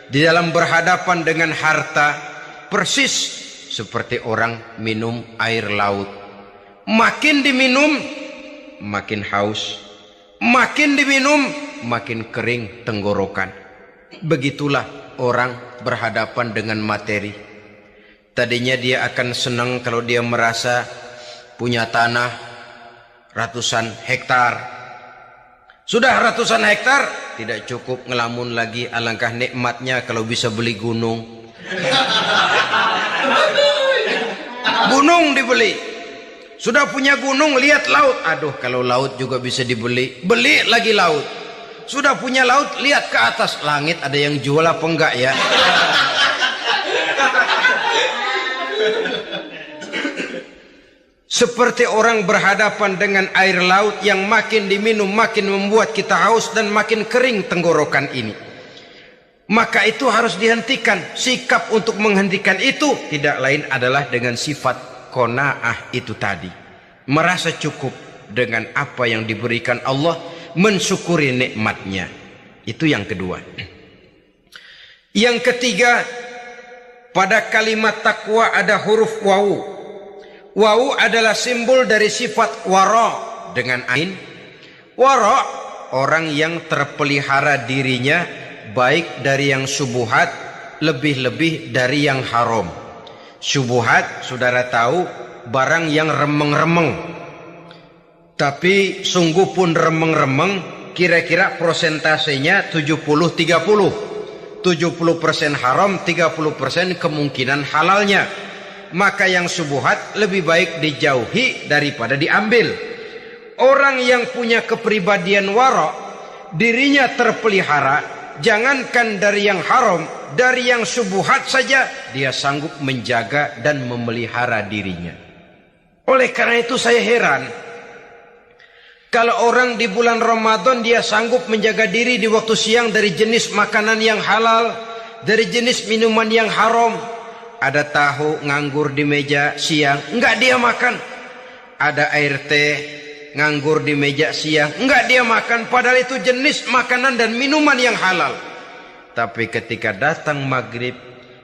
di dalam berhadapan dengan harta, persis seperti orang minum air laut. Makin diminum, makin haus. Makin diminum, makin kering tenggorokan. Begitulah orang berhadapan dengan materi. Tadinya dia akan senang kalau dia merasa punya tanah ratusan hektar. Sudah ratusan hektar, tidak cukup ngelamun lagi. Alangkah nikmatnya kalau bisa beli gunung. Gunung dibeli. Sudah punya gunung, lihat laut. Aduh, kalau laut juga bisa dibeli. Beli lagi laut. Sudah punya laut, lihat ke atas. Langit ada yang jual apa enggak ya? Seperti orang berhadapan dengan air laut yang makin diminum makin membuat kita haus dan makin kering tenggorokan ini. Maka itu harus dihentikan. Sikap untuk menghentikan itu tidak lain adalah dengan sifat qanaah itu tadi. Merasa cukup dengan apa yang diberikan Allah, mensyukuri nikmatnya. Itu yang kedua. Yang ketiga, pada kalimat takwa ada huruf wawu. Wawu adalah simbol dari sifat wara dengan ain. Wara, orang yang terpelihara dirinya baik dari yang syubhat, lebih-lebih dari yang haram. Syubhat, saudara tahu, barang yang remeng-remeng. Tapi sungguh pun remeng-remeng, kira-kira prosentasenya 70-30. 70% haram, 30% kemungkinan halalnya. Maka yang syubhat lebih baik dijauhi daripada diambil. Orang yang punya kepribadian wara, dirinya terpelihara, jangankan dari yang haram, dari yang syubhat saja dia sanggup menjaga dan memelihara dirinya. Oleh karena itu saya heran, kalau orang di bulan Ramadan dia sanggup menjaga diri di waktu siang dari jenis makanan yang halal, dari jenis minuman yang haram. Ada tahu nganggur di meja siang, enggak dia makan. Ada air teh nganggur di meja siang, enggak dia makan. Padahal itu jenis makanan dan minuman yang halal. Tapi ketika datang maghrib,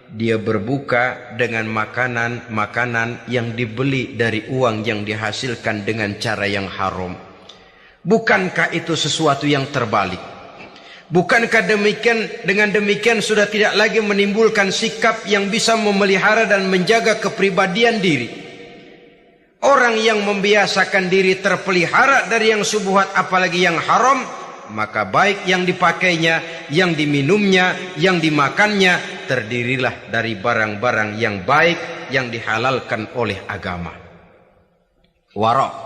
dia berbuka dengan makanan-makanan yang dibeli dari uang yang dihasilkan dengan cara yang haram. Bukankah itu sesuatu yang terbalik? Bukankah dengan demikian sudah tidak lagi menimbulkan sikap yang bisa memelihara dan menjaga kepribadian diri? Orang yang membiasakan diri terpelihara dari yang syubhat apalagi yang haram, maka baik yang dipakainya, yang diminumnya, yang dimakannya, terdirilah dari barang-barang yang baik yang dihalalkan oleh agama. Wara.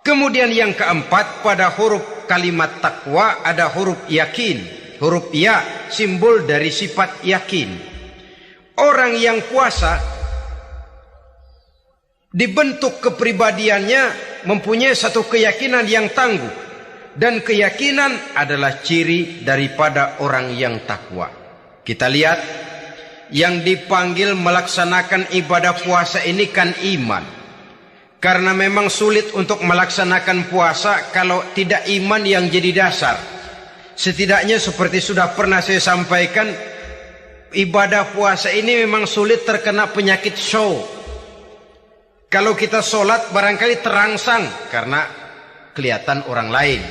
Kemudian yang keempat, pada huruf kalimat takwa ada huruf yakin. Huruf ya, simbol dari sifat yakin. Orang yang puasa dibentuk kepribadiannya mempunyai satu keyakinan yang tangguh. Dan keyakinan adalah ciri daripada orang yang takwa. Kita lihat, yang dipanggil melaksanakan ibadah puasa ini kan iman. Karena memang sulit untuk melaksanakan puasa kalau tidak iman yang jadi dasar. Setidaknya seperti sudah pernah saya sampaikan, ibadah puasa ini memang sulit terkena penyakit show. Kalau kita sholat barangkali terangsang karena kelihatan orang lain.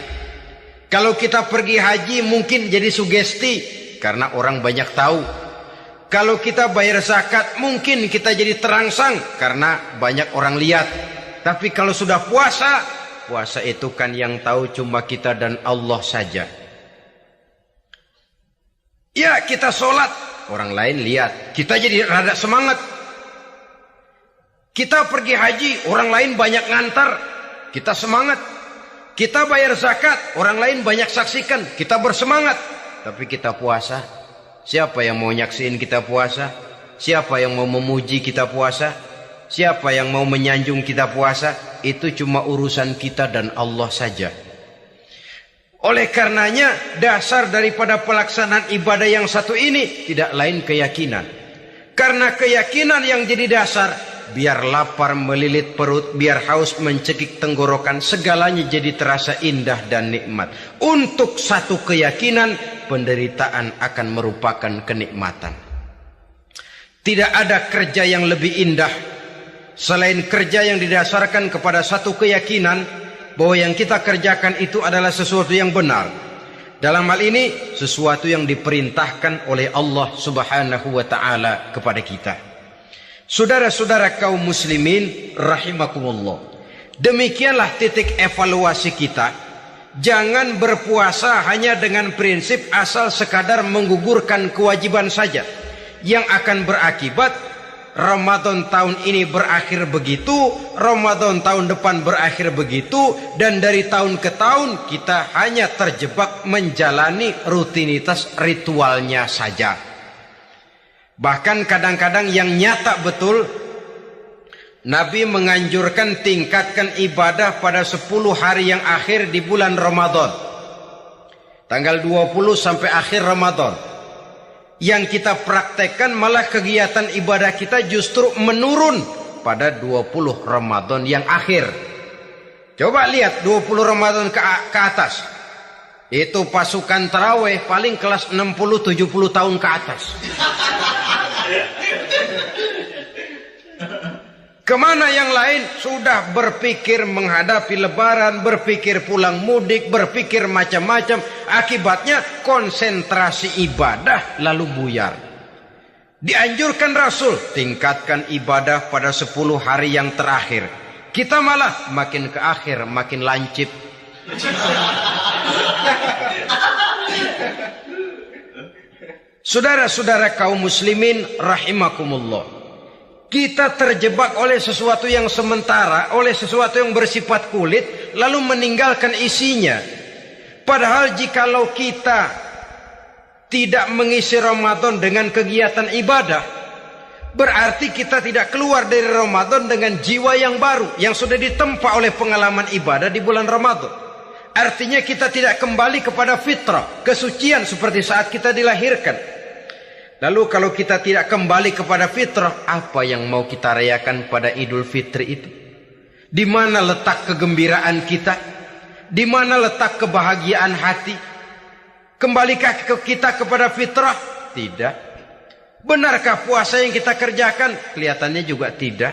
Kalau kita pergi haji mungkin jadi sugesti karena orang banyak tahu. Kalau kita bayar zakat mungkin kita jadi terangsang karena banyak orang lihat. Tapi kalau sudah puasa, puasa itu kan yang tahu cuma kita dan Allah saja. Ya, kita sholat, orang lain lihat, kita jadi rada semangat. Kita pergi haji, orang lain banyak ngantar, kita semangat. Kita bayar zakat, orang lain banyak saksikan, kita bersemangat. Tapi kita puasa, siapa yang mau nyaksiin kita puasa? Siapa yang mau memuji kita puasa? Siapa yang mau menyanjung kita puasa? Itu cuma urusan kita dan Allah saja. Oleh karenanya, dasar daripada pelaksanaan ibadah yang satu ini tidak lain keyakinan. Karena keyakinan yang jadi dasar, biar lapar melilit perut, biar haus mencekik tenggorokan, segalanya jadi terasa indah dan nikmat. Untuk satu keyakinan, penderitaan akan merupakan kenikmatan. Tidak ada kerja yang lebih indah selain kerja yang didasarkan kepada satu keyakinan bahwa yang kita kerjakan itu adalah sesuatu yang benar. Dalam hal ini, sesuatu yang diperintahkan oleh Allah Subhanahu wa ta'ala kepada kita. Saudara-saudara kaum muslimin rahimakumullah, demikianlah titik evaluasi kita. Jangan berpuasa hanya dengan prinsip asal sekadar menggugurkan kewajiban saja, yang akan berakibat Ramadan tahun ini berakhir begitu, Ramadan tahun depan berakhir begitu, dan dari tahun ke tahun kita hanya terjebak menjalani rutinitas ritualnya saja. Bahkan kadang-kadang yang nyata betul, Nabi menganjurkan tingkatkan ibadah pada 10 hari yang akhir di bulan Ramadan. Tanggal 20 sampai akhir Ramadan. Yang kita praktekkan malah kegiatan ibadah kita justru menurun pada 20 Ramadan yang akhir. Coba lihat 20 Ramadan ke atas. Itu pasukan tarawih paling kelas 60-70 tahun ke atas. Kemana yang lain sudah berpikir menghadapi lebaran, berpikir pulang mudik, berpikir macam-macam. Akibatnya konsentrasi ibadah lalu buyar. Dianjurkan Rasul, tingkatkan ibadah pada 10 hari yang terakhir. Kita malah makin ke akhir makin lancip. Saudara-saudara kaum muslimin rahimakumullah, kita terjebak oleh sesuatu yang sementara, oleh sesuatu yang bersifat kulit, lalu meninggalkan isinya. Padahal jikalau kita tidak mengisi Ramadan dengan kegiatan ibadah, berarti kita tidak keluar dari Ramadan dengan jiwa yang baru, yang sudah ditempa oleh pengalaman ibadah di bulan Ramadan. Artinya kita tidak kembali kepada fitrah, kesucian seperti saat kita dilahirkan. Lalu kalau kita tidak kembali kepada fitrah, apa yang mau kita rayakan pada Idul Fitri itu? Di mana letak kegembiraan kita? Di mana letak kebahagiaan hati? Kembalikah kita kepada fitrah? Tidak. Benarkah puasa yang kita kerjakan? Kelihatannya juga tidak.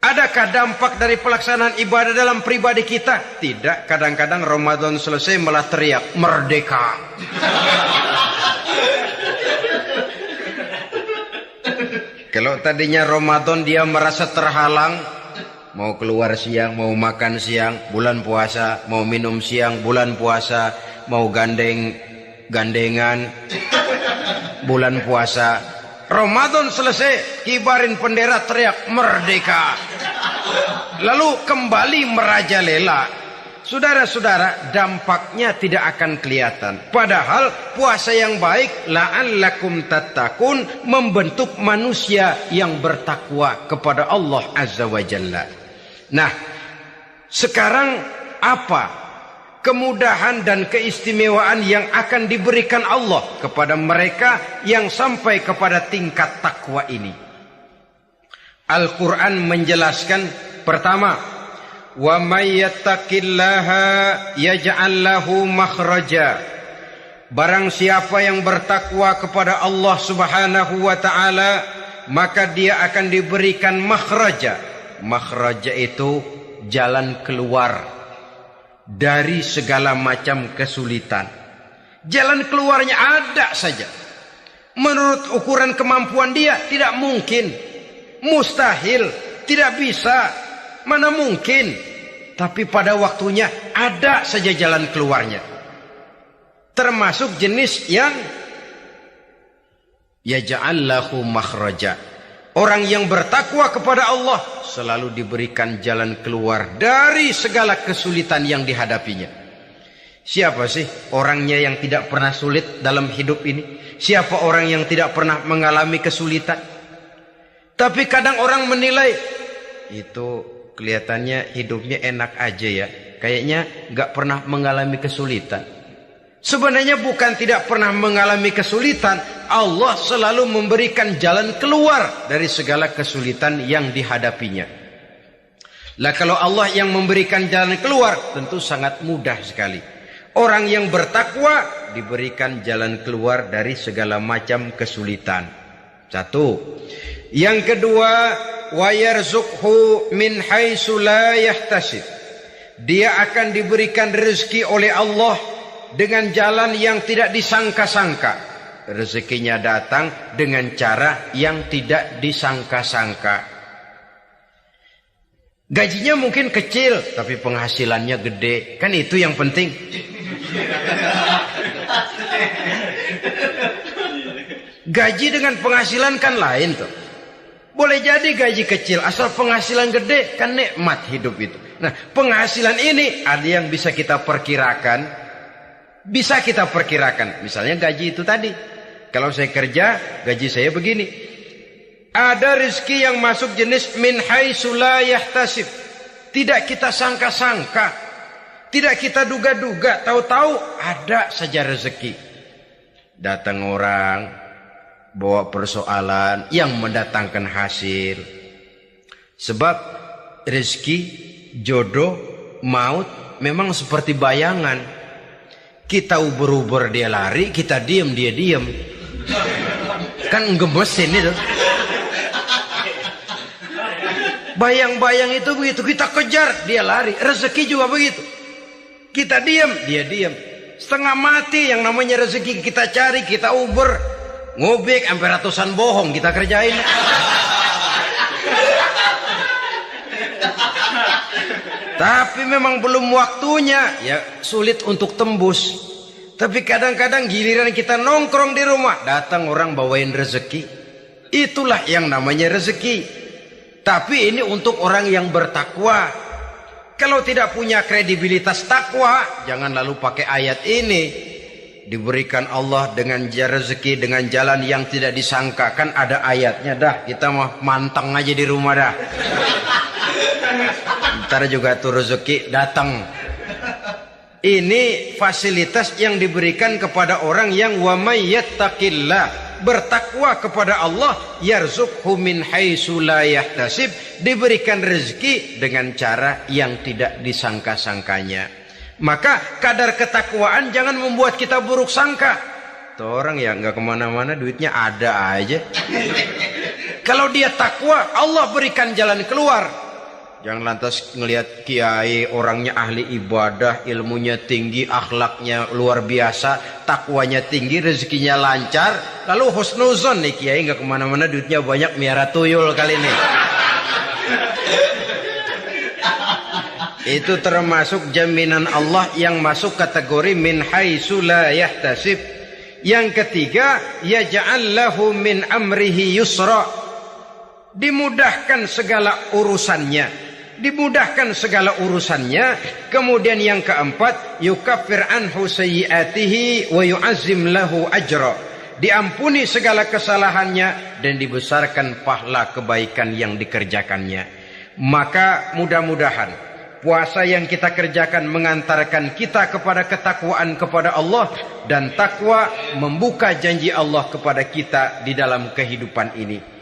Adakah dampak dari pelaksanaan ibadah dalam pribadi kita? Tidak. Kadang-kadang Ramadan selesai malah teriak merdeka. Kalau tadinya Ramadan dia merasa terhalang, mau keluar siang, mau makan siang, bulan puasa, mau minum siang, bulan puasa, mau gandengan, bulan puasa. Ramadan selesai, kibarin bendera teriak merdeka. Lalu kembali merajalela. Saudara-saudara, dampaknya tidak akan kelihatan. Padahal puasa yang baik, la'allakum tattaqun, membentuk manusia yang bertakwa kepada Allah Azza wa Jalla. Nah, sekarang apa kemudahan dan keistimewaan yang akan diberikan Allah kepada mereka yang sampai kepada tingkat takwa ini? Al-Quran menjelaskan, pertama, wa may yattaqillaha yaj'al lahu makhraja. Barang siapa yang bertakwa kepada Allah Subhanahu wa taala, maka dia akan diberikan makhraja. Makhraja itu jalan keluar dari segala macam kesulitan. Jalan keluarnya ada saja. Menurut ukuran kemampuan dia tidak mungkin, mustahil, tidak bisa. Mana mungkin? Tapi pada waktunya ada saja jalan keluarnya. Termasuk jenis yang yaj'al lahu makhraja. Orang yang bertakwa kepada Allah selalu diberikan jalan keluar dari segala kesulitan yang dihadapinya. Siapa sih orangnya yang tidak pernah sulit dalam hidup ini? Siapa orang yang tidak pernah mengalami kesulitan? Tapi kadang orang menilai, itu kelihatannya hidupnya enak aja ya. Kayaknya gak pernah mengalami kesulitan. Sebenarnya bukan tidak pernah mengalami kesulitan, Allah selalu memberikan jalan keluar dari segala kesulitan yang dihadapinya. Lah kalau Allah yang memberikan jalan keluar, tentu sangat mudah sekali. Orang yang bertakwa diberikan jalan keluar dari segala macam kesulitan. Satu. Yang kedua, wa yarzuqhu min haitsu la yahtasib. Dia akan diberikan rezeki oleh Allah dengan jalan yang tidak disangka-sangka. Rezekinya datang dengan cara yang tidak disangka-sangka. Gajinya mungkin kecil, tapi penghasilannya gede. Kan itu yang penting. Gaji dengan penghasilan kan lain tuh. Boleh jadi gaji kecil, asal penghasilan gede, kan nikmat hidup itu. Nah, penghasilan ini ada yang bisa kita perkirakan. Bisa kita perkirakan. Misalnya gaji itu tadi. Kalau saya kerja, gaji saya begini. Ada rezeki yang masuk jenis min haitsu la yahtasib. Tidak kita sangka-sangka. Tidak kita duga-duga. Tahu-tahu ada saja rezeki. Datang orang, bawa persoalan yang mendatangkan hasil. Sebab rezeki, jodoh, maut memang seperti bayangan. Kita uber-uber dia lari, kita diem dia diem. Kan gemesin itu. Bayang-bayang itu begitu, kita kejar dia lari. Rezeki juga begitu. Kita diem, dia diem. Setengah mati yang namanya rezeki kita cari, kita uber. Ngobek sampai ratusan bohong kita kerjain. Tapi memang belum waktunya, ya sulit untuk tembus. Tapi kadang-kadang giliran kita nongkrong di rumah, datang orang bawain rezeki. Itulah yang namanya rezeki. Tapi ini untuk orang yang bertakwa. Kalau tidak punya kredibilitas takwa, jangan lalu pakai ayat ini. Diberikan Allah dengan rezeki dengan jalan yang tidak disangka. Kan ada ayatnya dah, kita mah manteng aja di rumah dah. Ntar juga tuh rezeki datang. Ini fasilitas yang diberikan kepada orang yang wa may yattaqillah, bertakwa kepada Allah, yarzuqhu min haitsu la yahtasib, diberikan rezeki dengan cara yang tidak disangka-sangkanya. Maka kadar ketakwaan jangan membuat kita buruk sangka. Tuh orang ya nggak kemana-mana, duitnya ada aja. Kalau dia takwa, Allah berikan jalan keluar. Jangan lantas ngelihat kiai orangnya ahli ibadah, ilmunya tinggi, akhlaknya luar biasa, takwanya tinggi, rezekinya lancar, lalu husnuzon nih kiai nggak kemana-mana, duitnya banyak, miara tuyul kali ini. Itu termasuk jaminan Allah yang masuk kategori min haitsu la yahtasib. Yang ketiga, yaj'al lahu min amrihi yusra. Dimudahkan segala urusannya. Dimudahkan segala urusannya. Kemudian yang keempat, yukaffir anhu sayyiatihi wa yu'azzim lahu ajra. Diampuni segala kesalahannya dan dibesarkan pahala kebaikan yang dikerjakannya. Maka mudah-mudahan puasa yang kita kerjakan mengantarkan kita kepada ketakwaan kepada Allah, dan takwa membuka janji Allah kepada kita di dalam kehidupan ini.